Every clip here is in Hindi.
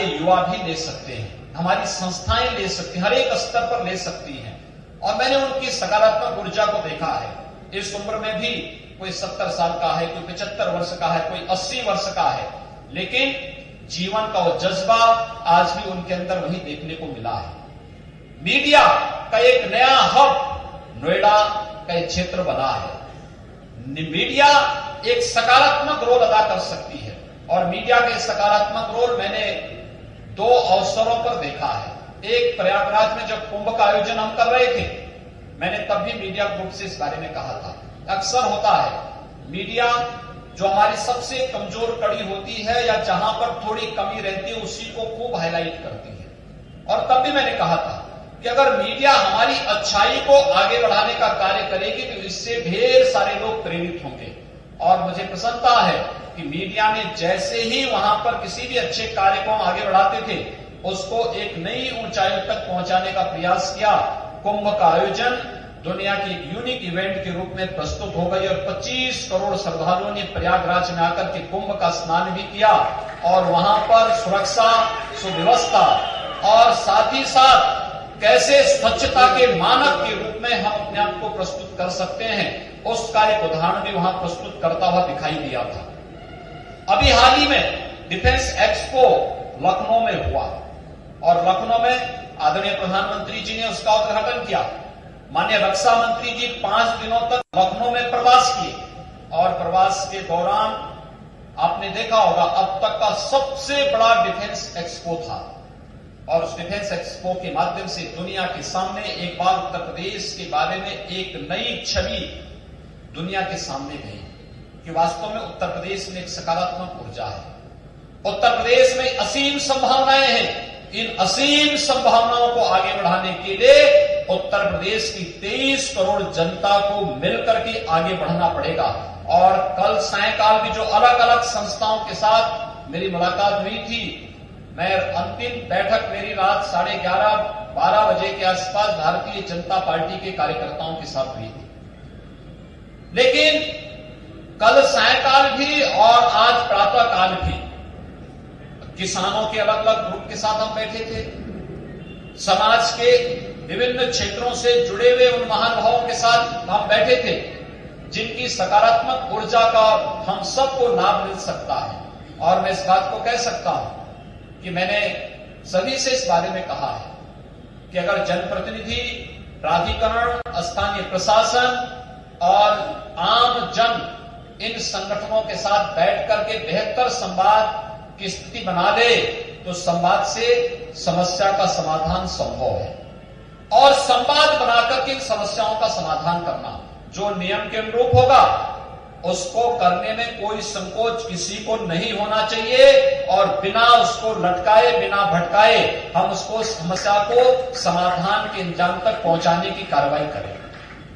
हमारे युवा भी ले सकते हैं, हमारी संस्थाएं ले सकती हैं, हर एक स्तर पर ले सकती हैं। और मैंने उनकी सकारात्मक ऊर्जा को देखा है। इस उम्र में भी कोई 70 साल का है, कोई 75 वर्ष का है, कोई 80 वर्ष का है, लेकिन जीवन का वो जज्बा आज भी उनके अंदर वही देखने को मिला है। मीडिया का एक नया हब नोएडा का एक क्षेत्र बना है। मीडिया एक सकारात्मक रोल अदा कर सकती है और मीडिया के सकारात्मक रोल मैंने 2 अवसरों पर देखा है। एक, प्रयागराज में जब कुंभ का आयोजन हम कर रहे थे, मैंने तब भी मीडिया ग्रुप से इस बारे में कहा था। अक्सर होता है मीडिया जो हमारी सबसे कमजोर कड़ी होती है या जहां पर थोड़ी कमी रहती है उसी को खूब हाईलाइट करती है। और तब भी मैंने कहा था कि अगर मीडिया हमारी अच्छाई को आगे बढ़ाने का कार्य करेगी तो इससे ढेर सारे लोग प्रेरित होंगे। और मुझे प्रसन्नता है कि मीडिया ने जैसे ही वहां पर किसी भी अच्छे कार्य को आगे बढ़ाते थे उसको एक नई ऊंचाई तक पहुंचाने का प्रयास किया। कुंभ का आयोजन दुनिया की एक यूनिक इवेंट के रूप में प्रस्तुत हो गई और 25 करोड़ श्रद्धालुओं ने प्रयागराज में आकर के कुंभ का स्नान भी किया और वहां पर सुरक्षा, सुव्यवस्था और साथ ही साथ कैसे स्वच्छता के मानक के रूप में हम अपने आप को प्रस्तुत कर सकते हैं, उसका एक उदाहरण भी वहां प्रस्तुत करता हुआ दिखाई दिया था। अभी हाल ही में डिफेंस एक्सपो लखनऊ में हुआ और लखनऊ में आदरणीय प्रधानमंत्री जी ने उसका उद्घाटन किया। माननीय रक्षा मंत्री जी 5 दिनों तक लखनऊ में प्रवास किए और प्रवास के दौरान आपने देखा होगा अब तक का सबसे बड़ा डिफेंस एक्सपो था। और उस डिफेंस एक्सपो के माध्यम से दुनिया के सामने एक बार उत्तर प्रदेश के बारे में एक नई छवि दुनिया के सामने गई कि वास्तव में उत्तर प्रदेश में एक सकारात्मक ऊर्जा है। उत्तर प्रदेश में असीम संभावनाएं हैं। इन असीम संभावनाओं को आगे बढ़ाने के लिए उत्तर प्रदेश की 23 करोड़ जनता को मिलकर के आगे बढ़ना पड़ेगा। और कल सायंकाल भी जो अलग अलग संस्थाओं के साथ मेरी मुलाकात हुई थी, मैं अंतिम बैठक मेरी रात 11:30-12 बजे के आसपास भारतीय जनता पार्टी के कार्यकर्ताओं के साथ हुई थी। लेकिन कल सायंकाल भी और आज प्रातः काल भी किसानों के अलग अलग ग्रुप के साथ हम बैठे थे। समाज के विभिन्न क्षेत्रों से जुड़े हुए उन महानुभावों के साथ हम बैठे थे जिनकी सकारात्मक ऊर्जा का हम सबको लाभ मिल सकता है। और मैं इस बात को कह सकता हूं कि मैंने सभी से इस बारे में कहा है कि अगर जनप्रतिनिधि, प्राधिकरण, स्थानीय प्रशासन और आम जन इन संगठनों के साथ बैठ करके बेहतर संवाद की स्थिति बना ले तो संवाद से समस्या का समाधान संभव है। और संवाद बनाकर के इन समस्याओं का समाधान करना जो नियम के अनुरूप होगा उसको करने में कोई संकोच किसी को नहीं होना चाहिए और बिना उसको लटकाए, बिना भटकाए हम उसको समस्या को समाधान के अंजाम तक पहुंचाने की कार्रवाई करें।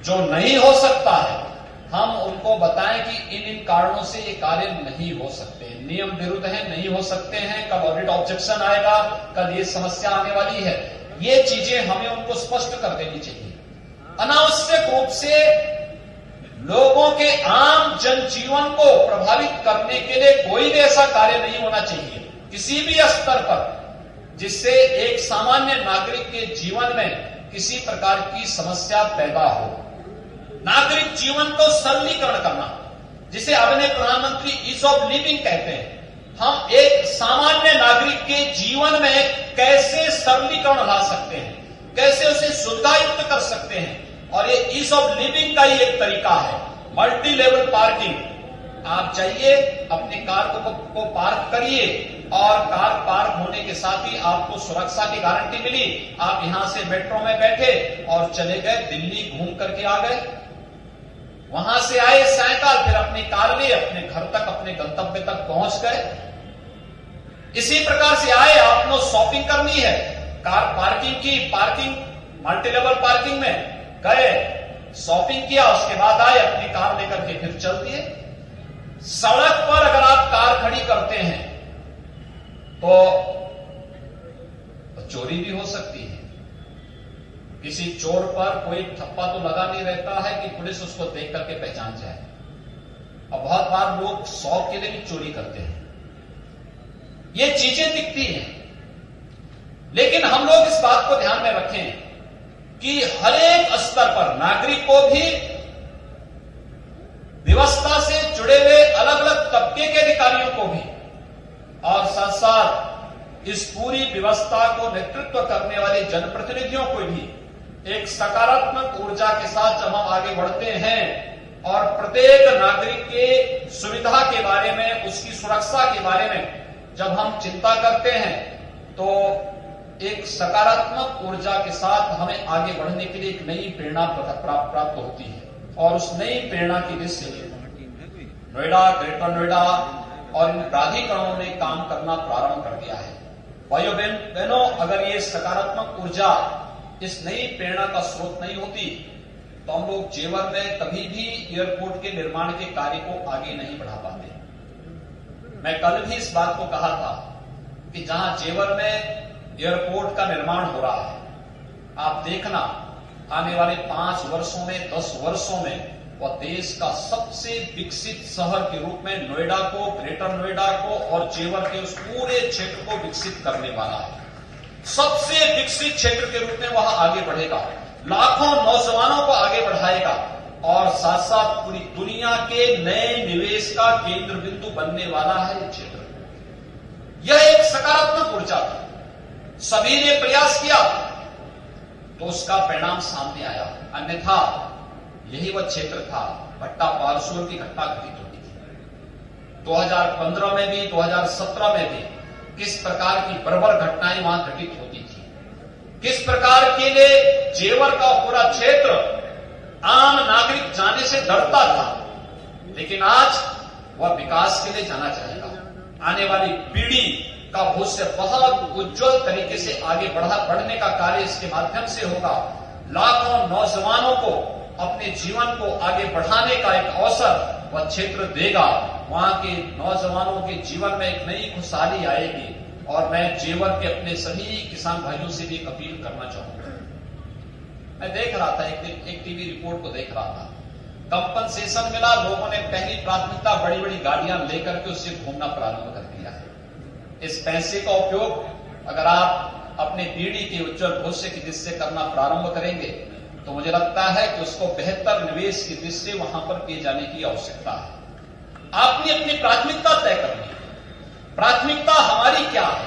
जो नहीं हो सकता है हम उनको बताएं कि इन कारणों से ये कार्य नहीं हो सकते, नियम विरुद्ध है, नहीं हो सकते हैं, कल ऑडिट ऑब्जेक्शन आएगा, कल ये समस्या आने वाली है। ये चीजें हमें उनको स्पष्ट कर देनी चाहिए। अनावश्यक रूप से लोगों के आम जनजीवन को प्रभावित करने के लिए कोई भी ऐसा कार्य नहीं होना चाहिए किसी भी स्तर पर जिससे एक सामान्य नागरिक के जीवन में किसी प्रकार की समस्या पैदा हो। नागरिक जीवन को सरलीकरण करना, जिसे आदरणीय प्रधानमंत्री ईज ऑफ लिविंग कहते हैं, हम एक सामान्य नागरिक के जीवन में कैसे सरलीकरण ला सकते हैं, कैसे उसे सुविधायुक्त कर सकते हैं। और ये ईज ऑफ लिविंग का ही एक तरीका है, मल्टी लेवल पार्किंग। आप जाइए, अपनी कार को पार्क करिए और कार पार्क होने के साथ ही आपको सुरक्षा की गारंटी मिली। आप यहां से मेट्रो में बैठे और चले गए दिल्ली, घूम करके आ गए, वहां से आए सायंकाल, फिर अपनी कार लिए अपने घर तक, अपने गंतव्य तक पहुंच गए। इसी प्रकार से आए, आपको शॉपिंग करनी है, कार पार्किंग की, पार्किंग मल्टी लेवल पार्किंग में गए, शॉपिंग किया, उसके बाद आए, अपनी कार लेकर के फिर चल दिए। सड़क पर अगर आप कार खड़ी करते हैं तो चोरी भी हो सकती है। किसी चोर पर कोई ठप्पा तो लगा नहीं रहता है कि पुलिस उसको देख करके पहचान जाए। और बहुत बार लोग शौक के लिए भी चोरी करते हैं। ये चीजें दिखती हैं लेकिन हम लोग इस बात को ध्यान में रखें कि हर एक स्तर पर नागरिक को भी, व्यवस्था से जुड़े हुए अलग अलग तबके के अधिकारियों को भी, और साथ साथ इस पूरी व्यवस्था को नेतृत्व करने वाले जनप्रतिनिधियों को भी एक सकारात्मक ऊर्जा के साथ जब हम आगे बढ़ते हैं और प्रत्येक नागरिक के सुविधा के बारे में, उसकी सुरक्षा के बारे में जब हम चिंता करते हैं, तो एक सकारात्मक ऊर्जा के साथ हमें आगे बढ़ने के लिए एक नई प्रेरणा प्राप्त होती है। और उस नई प्रेरणा की दृष्टि से नोएडा, ग्रेटर नोएडा और इन प्राधिकरणों ने काम करना प्रारंभ कर दिया है। भाइयों बहनों, अगर ये सकारात्मक ऊर्जा इस नई प्रेरणा का स्रोत नहीं होती तो हम लोग जेवर में कभी भी एयरपोर्ट के निर्माण के कार्य को आगे नहीं बढ़ा पाते। मैं कल भी इस बात को कहा था कि जहां जेवर में एयरपोर्ट का निर्माण हो रहा है, आप देखना आने वाले 5 वर्षों में, 10 वर्षों में वह देश का सबसे विकसित शहर के रूप में नोएडा को, ग्रेटर नोएडा को और जेवर के उस पूरे क्षेत्र को विकसित करने वाला है। सबसे विकसित क्षेत्र के रूप में वह आगे बढ़ेगा, लाखों नौजवानों को आगे बढ़ाएगा और साथ साथ पूरी दुनिया के नए निवेश का केंद्र बिंदु बनने वाला है ये क्षेत्र। यह एक सकारात्मक ऊर्जा थी, सभी ने प्रयास किया तो उसका परिणाम सामने आया, अन्यथा यही वह क्षेत्र था भट्टा पारसोर की घटना घटित होती थी। 2015 में भी, 2017 में भी किस प्रकार की बर्बर घटनाएं वहां घटित होती थी, किस प्रकार के लिए जेवर का पूरा क्षेत्र आम नागरिक जाने से डरता था, लेकिन आज वह विकास के लिए जाना चाहेगा। आने वाली पीढ़ी का भविष्य बहुत उज्जवल तरीके से आगे बढ़ने का कार्य इसके माध्यम से होगा। लाखों नौजवानों को अपने जीवन को आगे बढ़ाने का एक अवसर वह क्षेत्र देगा। वहां के नौजवानों के जीवन में एक नई खुशहाली आएगी। और मैं जेवर के अपने सभी किसान भाइयों से भी अपील करना चाहूंगा। मैं देख रहा था, एक टीवी रिपोर्ट को देख रहा था, कंपनसेशन मिला, लोगों ने पहली प्राथमिकता बड़ी बड़ी गाड़ियां लेकर के उससे घूमना प्रारंभ कर दिया है। इस पैसे का उपयोग अगर आप अपने पीढ़ी के उज्जवल भविष्य की दृष्टि से करना प्रारंभ करेंगे तो मुझे लगता है कि उसको बेहतर निवेश की दृष्टि से वहां पर किए जाने की आवश्यकता है। आपने अपनी प्राथमिकता तय करनी है। प्राथमिकता हमारी क्या है,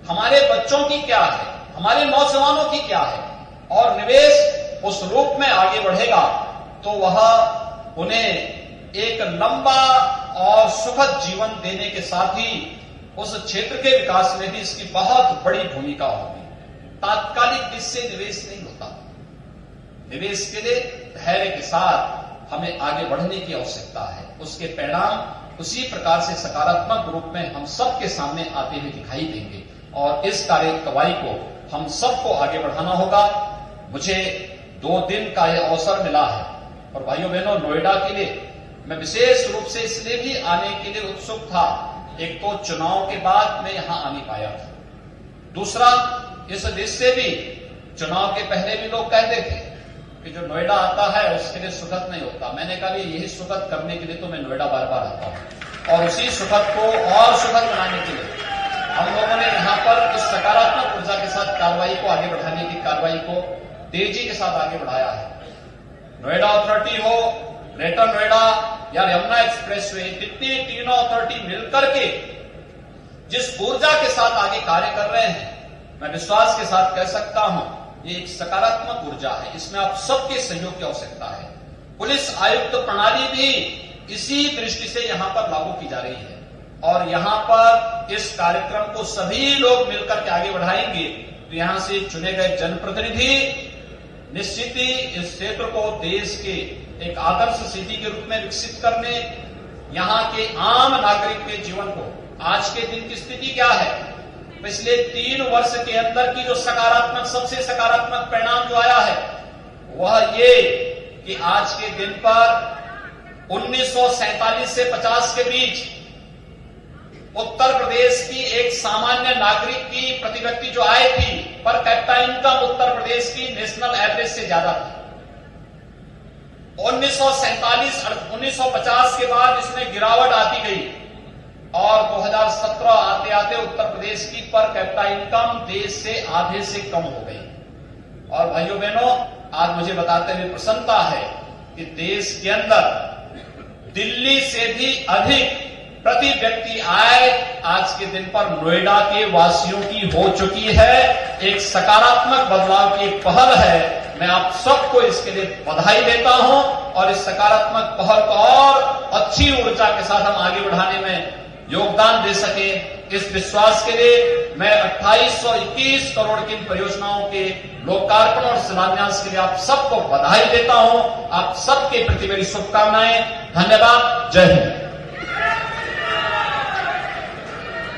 हमारे बच्चों की क्या है, हमारे नौजवानों की क्या है, और निवेश उस रूप में आगे बढ़ेगा तो वह उन्हें एक लंबा और सुखद जीवन देने के साथ ही उस क्षेत्र के विकास में भी इसकी बहुत बड़ी भूमिका होगी। तात्कालिक दृष्टि से निवेश नहीं होता। निवेश के लिए धैर्य के साथ हमें आगे बढ़ने की आवश्यकता है। उसके परिणाम उसी प्रकार से सकारात्मक रूप में हम सबके सामने आते हुए दिखाई देंगे और इस कार्यवाही को हम सबको आगे बढ़ाना होगा। मुझे 2 दिन का यह अवसर मिला है और भाइयों बहनों, नोएडा के लिए मैं विशेष रूप से इसलिए भी आने के लिए उत्सुक था। एक तो चुनाव के बाद मैं यहां आ नहीं पाया था, दूसरा इस देश से भी चुनाव के पहले भी लोग कहते थे कि जो नोएडा आता है उसके लिए सुखद नहीं होता। मैंने कहा यही सुखद करने के लिए तो मैं नोएडा बार बार आता हूं और उसी सुखद को और सुखद बनाने के लिए हम लोगों ने यहाँ पर इस सकारात्मक ऊर्जा के साथ कार्रवाई को आगे बढ़ाने की कार्रवाई को तेजी के साथ आगे बढ़ाया है। नोएडा अथॉरिटी हो, ग्रेटर नोएडा या यमुना एक्सप्रेसवे, कितनी तीनों अथॉरिटी मिलकर के जिस ऊर्जा के साथ आगे कार्य कर रहे हैं, मैं विश्वास के साथ कह सकता हूं ये एक सकारात्मक ऊर्जा है। इसमें आप सबके सहयोग की आवश्यकता है। पुलिस आयुक्त प्रणाली भी इसी दृष्टि से यहां पर लागू की जा रही है और यहां पर इस कार्यक्रम को सभी लोग मिलकर के आगे बढ़ाएंगे तो यहां से चुने गए जनप्रतिनिधि निश्चित ही इस क्षेत्र को देश के एक आदर्श सिटी के रूप में विकसित करने, यहां के आम नागरिक के जीवन को, आज के दिन की स्थिति क्या है, पिछले 3 वर्ष के अंदर की जो सकारात्मक, सबसे सकारात्मक परिणाम जो आया है वह ये कि आज के दिन पर 1947 से 50 के बीच उत्तर प्रदेश की एक सामान्य नागरिक की प्रति व्यक्ति जो आय थी, per capita income Uttar Pradesh की नेशनल एवरेज से ज्यादा थी। 1947 1950 के बाद इसमें गिरावट आती गई। और 2017 आते आते उत्तर प्रदेश की पर कैपिटा इनकम देश से आधे से कम हो गई। और भाइयों बहनों, आज मुझे बताते हुए प्रसन्नता है कि देश के अंदर दिल्ली से भी अधिक प्रति व्यक्ति आय आज के दिन पर नोएडा के वासियों की हो चुकी है। एक सकारात्मक बदलाव की एक पहल है। मैं आप सबको इसके लिए बधाई देता हूं और इस सकारात्मक पहल को और अच्छी ऊर्जा के साथ हम आगे बढ़ाने में योगदान दे सके, इस विश्वास के लिए मैं 2821 करोड़ की परियोजनाओं के लोकार्पण और शिलान्यास के लिए आप सबको बधाई देता हूं। आप सबके प्रति मेरी शुभकामनाएं। धन्यवाद। जय हिंद।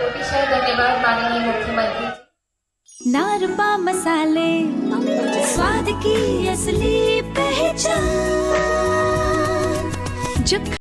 अतिशय धन्यवाद माननीय मुख्यमंत्री। नारपा मसाले, स्वाद की असली पहचान। जब